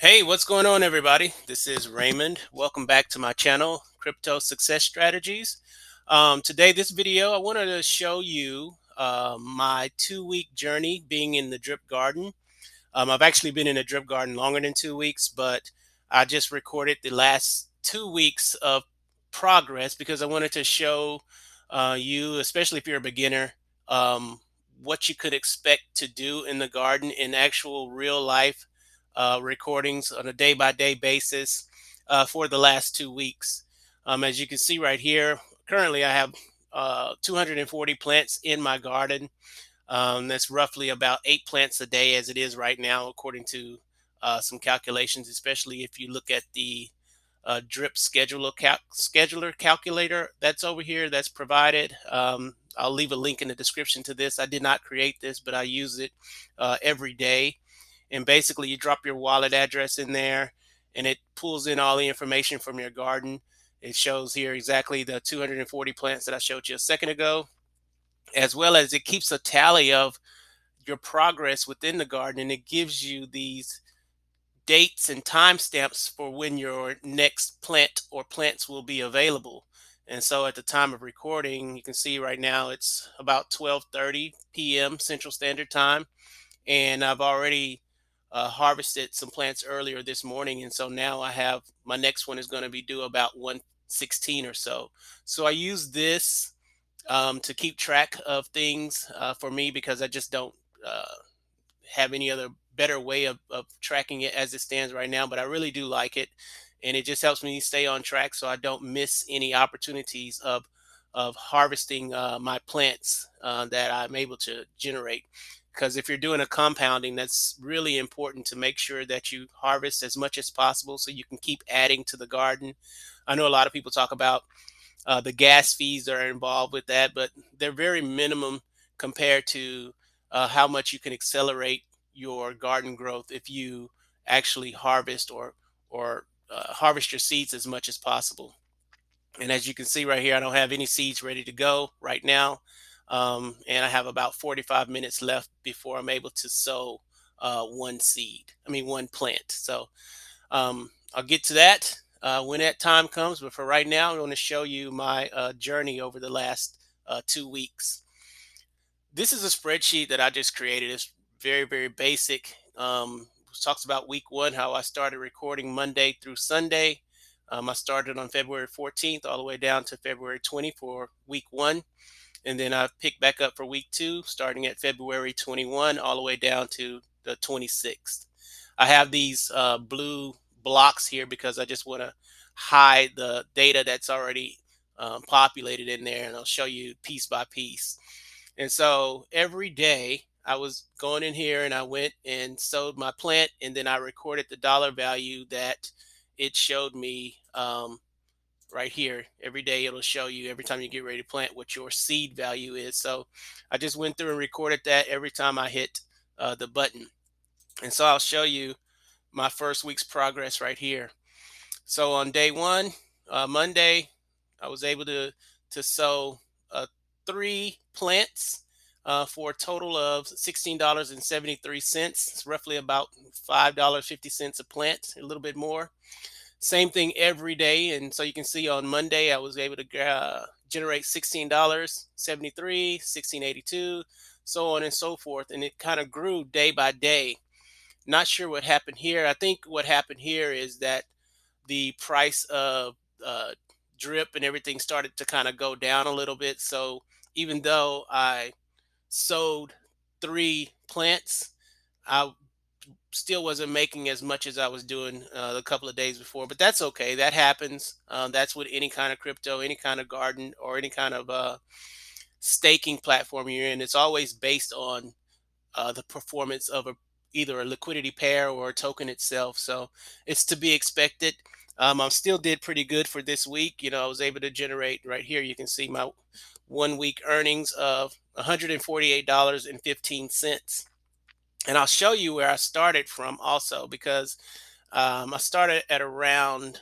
Hey, what's going on, everybody? This is Raymond. Welcome back to my channel, Crypto Success Strategies. Today, this video, I wanted to show you my 2-week journey being in the drip garden. I've actually been in a drip garden longer than 2 weeks, but I just recorded the last 2 weeks of progress because I wanted to show you, especially if you're a beginner, um, what you could expect to do in the garden in actual real life recordings on a day-by-day basis for the last 2 weeks. As you can see right here, currently I have 240 plants in my garden. That's roughly about 8 plants a day as it is right now, according to some calculations, especially if you look at the drip scheduler calculator that's over here that's provided. I'll leave a link in the description to this. I did not create this, but I use it every day. And basically, you drop your wallet address in there, and it pulls in all the information from your garden. It shows here exactly the 240 plants that I showed you a second ago, as well as it keeps a tally of your progress within the garden, and it gives you these dates and timestamps for when your next plant or plants will be available. And so at the time of recording, you can see right now it's about 12:30 p.m. Central Standard Time, and I've already harvested some plants earlier this morning, and so now I have my next one is going to be due about 1:16 or so. So I use this to keep track of things for me because I just don't have any other better way of tracking it as it stands right now. But I really do like it, and it just helps me stay on track so I don't miss any opportunities of harvesting my plants that I'm able to generate. Because if you're doing a compounding, that's really important to make sure that you harvest as much as possible so you can keep adding to the garden. I know a lot of people talk about the gas fees that are involved with that, but they're very minimum compared to how much you can accelerate your garden growth if you actually harvest or harvest your seeds as much as possible. And as you can see right here, I don't have any seeds ready to go right now. And I have about 45 minutes left before I'm able to sow one plant. So I'll get to that when that time comes. But for right now, I want to show you my journey over the last 2 weeks. This is a spreadsheet that I just created. It's very, very basic. It talks about week one, how I started recording Monday through Sunday. I started on February 14th all the way down to February 20th for week one. And then I picked back up for week two, starting at February 21 all the way down to the 26th. I have these blue blocks here because I just want to hide the data that's already populated in there, and I'll show you piece by piece. And so every day I was going in here and I went and sowed my plant, and then I recorded the dollar value that it showed me right here. Every day it'll show you every time you get ready to plant what your seed value is. So I just went through and recorded that every time I hit the button. And so I'll show you my first week's progress right here. So on day one, Monday, I was able to sow 3 plants for a total of $16.73. It's roughly about $5.50 a plant, a little bit more. Same thing every day, and so you can see on Monday I was able to generate $16.73, 16.82, so on and so forth, and it kind of grew day by day. Not sure what happened here. I think what happened here is that the price of drip and everything started to kind of go down a little bit. So even though I sowed 3 plants, I still wasn't making as much as I was doing a couple of days before. But that's okay. That happens. That's with any kind of crypto, any kind of garden, or any kind of staking platform you're in. It's always based on the performance of either a liquidity pair or a token itself. So it's to be expected. I still did pretty good for this week. You know, I was able to generate right here. You can see my 1 week earnings of $148.15. And I'll show you where I started from also because I started at around,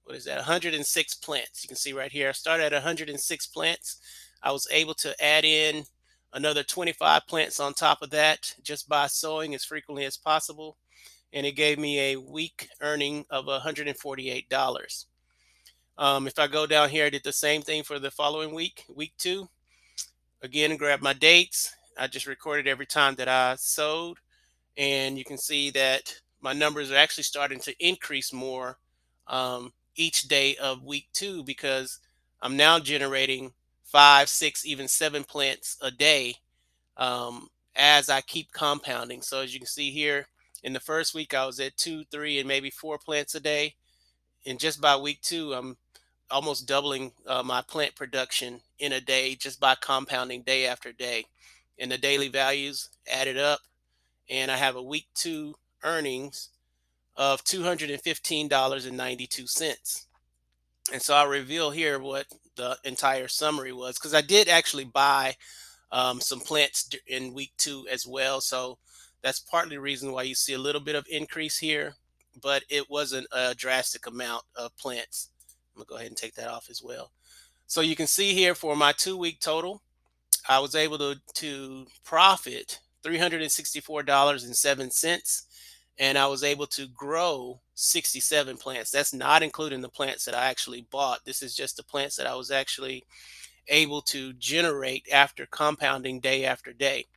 what is that, 106 plants. You can see right here, I started at 106 plants. I was able to add in another 25 plants on top of that just by sowing as frequently as possible. and it gave me a week earning of $148. If I go down here, I did the same thing for the following week, week 2. Again, grab my dates. I just recorded every time that I sold, and you can see that my numbers are actually starting to increase more each day of week 2, because I'm now generating 5, 6, even 7 plants a day as I keep compounding. So as you can see here, in the first week I was at 2, 3, and maybe 4 plants a day, and just by week 2 I'm almost doubling my plant production in a day just by compounding day after day. And the daily values added up, and I have a week 2 earnings of $215.92. And so I'll reveal here what the entire summary was, because I did actually buy some plants in week 2 as well. So that's partly the reason why you see a little bit of increase here, but it wasn't a drastic amount of plants. I'm gonna go ahead and take that off as well. So you can see here for my 2-week total, I was able to profit $364.07, and I was able to grow 67 plants. That's not including the plants that I actually bought. This is just the plants that I was actually able to generate after compounding day after day.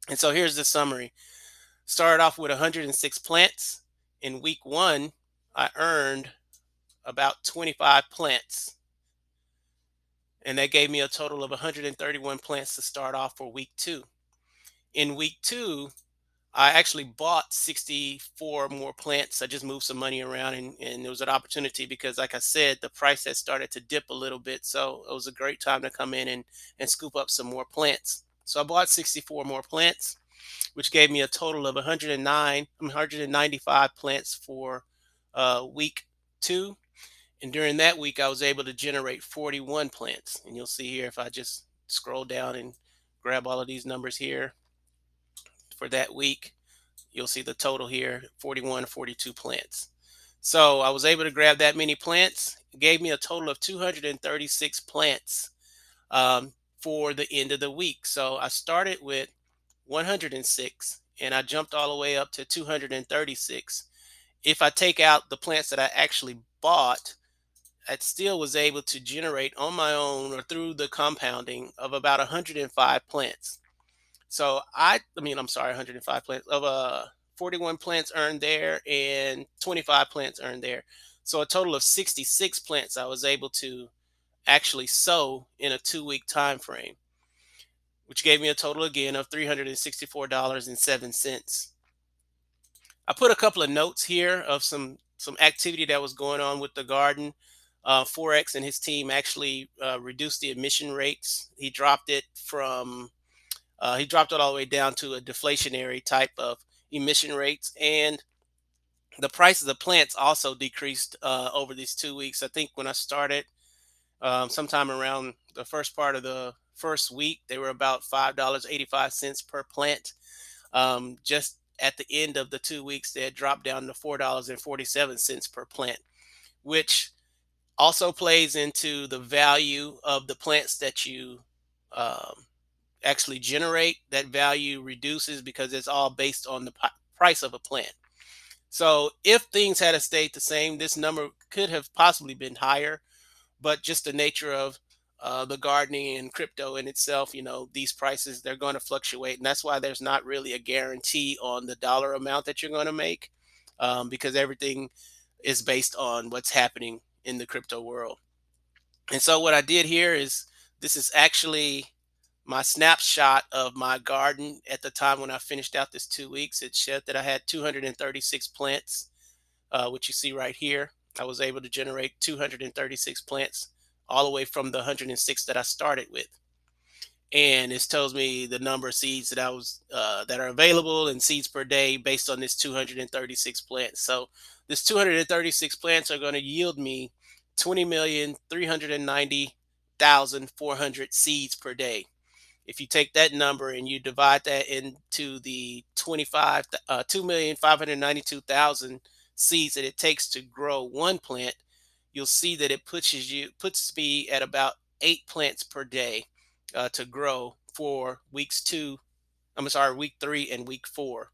And so here's the summary. Started off with 106 plants. In week 1, I earned about 25 plants, and that gave me a total of 131 plants to start off for week 2. In week 2, I actually bought 64 more plants. I just moved some money around, and there was an opportunity because, like I said, the price had started to dip a little bit. So it was a great time to come in and scoop up some more plants. So I bought 64 more plants, which gave me a total of 195 plants for week 2. And during that week, I was able to generate 41 plants. And you'll see here, if I just scroll down and grab all of these numbers here for that week, you'll see the total here, 41, 42 plants. So I was able to grab that many plants. It gave me a total of 236 plants for the end of the week. So I started with 106 and I jumped all the way up to 236. If I take out the plants that I actually bought, I still was able to generate on my own or through the compounding of about 105 plants. So I'm sorry, 105 plants of 41 plants earned there and 25 plants earned there. So a total of 66 plants I was able to actually sow in a 2-week time frame, which gave me a total again of $364.07. I put a couple of notes here of some activity that was going on with the garden. Forex and his team actually reduced the emission rates. He dropped it all the way down to a deflationary type of emission rates, and the prices of plants also decreased over these 2 weeks. I think when I started, sometime around the first part of the first week, they were about $5.85 per plant. Just at the end of the 2 weeks, they had dropped down to $4.47 per plant, which also plays into the value of the plants that you um, actually generate. That value reduces because it's all based on the price of a plant. So if things had stayed the same, this number could have possibly been higher, but just the nature of the gardening and crypto in itself, these prices, they're going to fluctuate. And that's why there's not really a guarantee on the dollar amount that you're going to make, because everything is based on what's happening in the crypto world. And so what I did here is, this is actually my snapshot of my garden at the time when I finished out this 2 weeks. It showed that I had 236 plants, which you see right here. I was able to generate 236 plants all the way from the 106 that I started with. And this tells me the number of seeds that are available and seeds per day based on this 236 plants. So this 236 plants are going to yield me 20,390,400 seeds per day. If you take that number and you divide that into the 2,592,000 seeds that it takes to grow one plant, you'll see that it puts me at about 8 plants per day to grow for week 3 and week 4.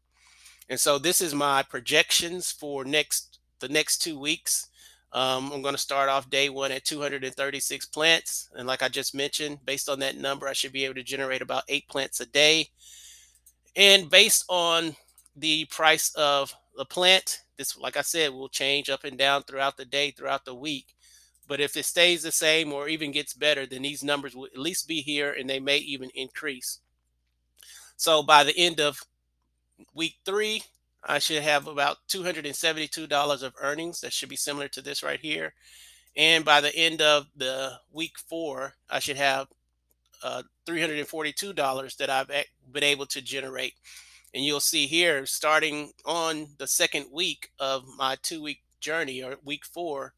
And so this is my projections for the next 2 weeks. I'm going to start off day one at 236 plants. And like I just mentioned, based on that number, I should be able to generate about 8 plants a day. And based on the price of the plant, this, like I said, will change up and down throughout the day, throughout the week. But if it stays the same or even gets better, then these numbers will at least be here and they may even increase. So by the end of week 3, I should have about $272 of earnings. That should be similar to this right here. And by the end of the week 4, I should have $342 that I've been able to generate. And you'll see here, starting on the second week of my 2 week journey, or week 4,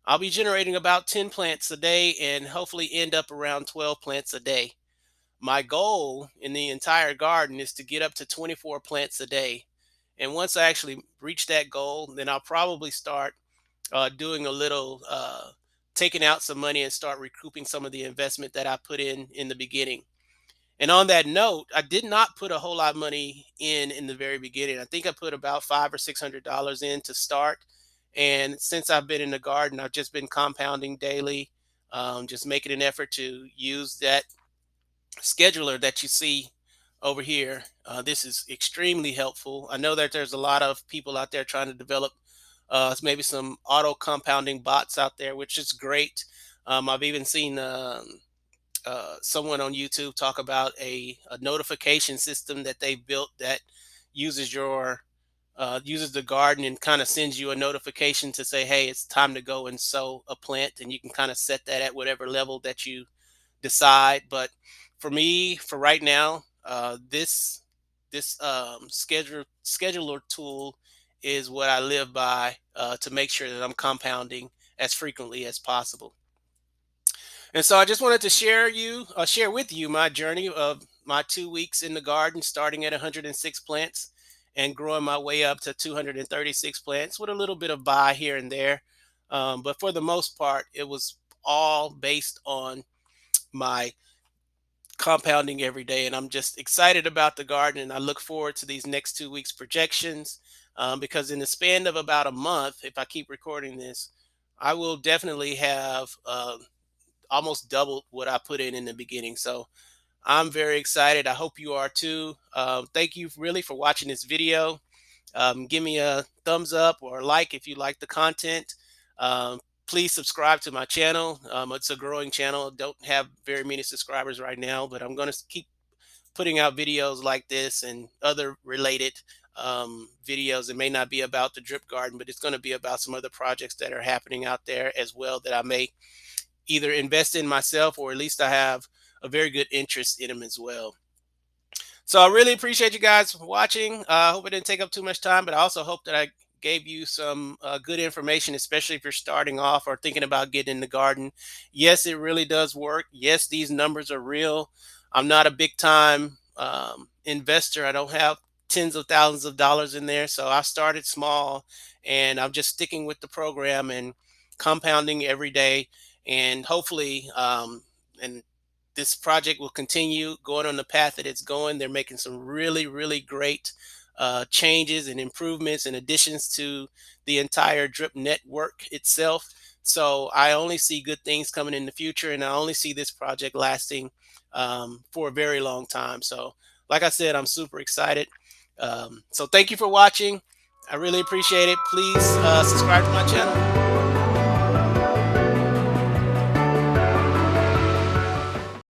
I'll be generating about 10 plants a day and hopefully end up around 12 plants a day. My goal in the entire garden is to get up to 24 plants a day. And once I actually reach that goal, then I'll probably start doing a little taking out some money and start recouping some of the investment that I put in the beginning. And on that note, I did not put a whole lot of money in the very beginning. I think I put about $500 or $600 in to start. And since I've been in the garden, I've just been compounding daily, just making an effort to use that scheduler that you see over here. This is extremely helpful. I know that there's a lot of people out there trying to develop maybe some auto compounding bots out there, which is great. I've even seen someone on YouTube talk about a notification system that they built that uses your uses the garden and kind of sends you a notification to say, hey, it's time to go and sow a plant, and you can kind of set that at whatever level that you decide. But for me, for right now, this scheduler tool is what I live by to make sure that I'm compounding as frequently as possible. And so I just wanted to share with you my journey of my 2 weeks in the garden, starting at 106 plants and growing my way up to 236 plants with a little bit of buy here and there. But for the most part, it was all based on my compounding every day. And I'm just excited about the garden. And I look forward to these next 2 weeks projections because in the span of about a month, if I keep recording this, I will definitely have almost doubled what I put in the beginning. So I'm very excited. I hope you are too. Thank you really for watching this video. Give me a thumbs up or a like if you like the content. Please subscribe to my channel. It's a growing channel. Don't have very many subscribers right now, but I'm going to keep putting out videos like this and other related videos. It may not be about the drip garden, but it's going to be about some other projects that are happening out there as well that I may either invest in myself, or at least I have a very good interest in them as well. So I really appreciate you guys watching. I hope it didn't take up too much time, but I also hope that I gave you some good information, especially if you're starting off or thinking about getting in the garden. Yes, it really does work. Yes, these numbers are real. I'm not a big time investor. I don't have tens of thousands of dollars in there. So I started small and I'm just sticking with the program and compounding every day. And hopefully, and this project will continue going on the path that it's going. They're making some really, really great changes and improvements and additions to the entire drip network itself. So I only see good things coming in the future, and I only see this project lasting for a very long time. So like I said, I'm super excited. So thank you for watching. I really appreciate it. Please subscribe to my channel.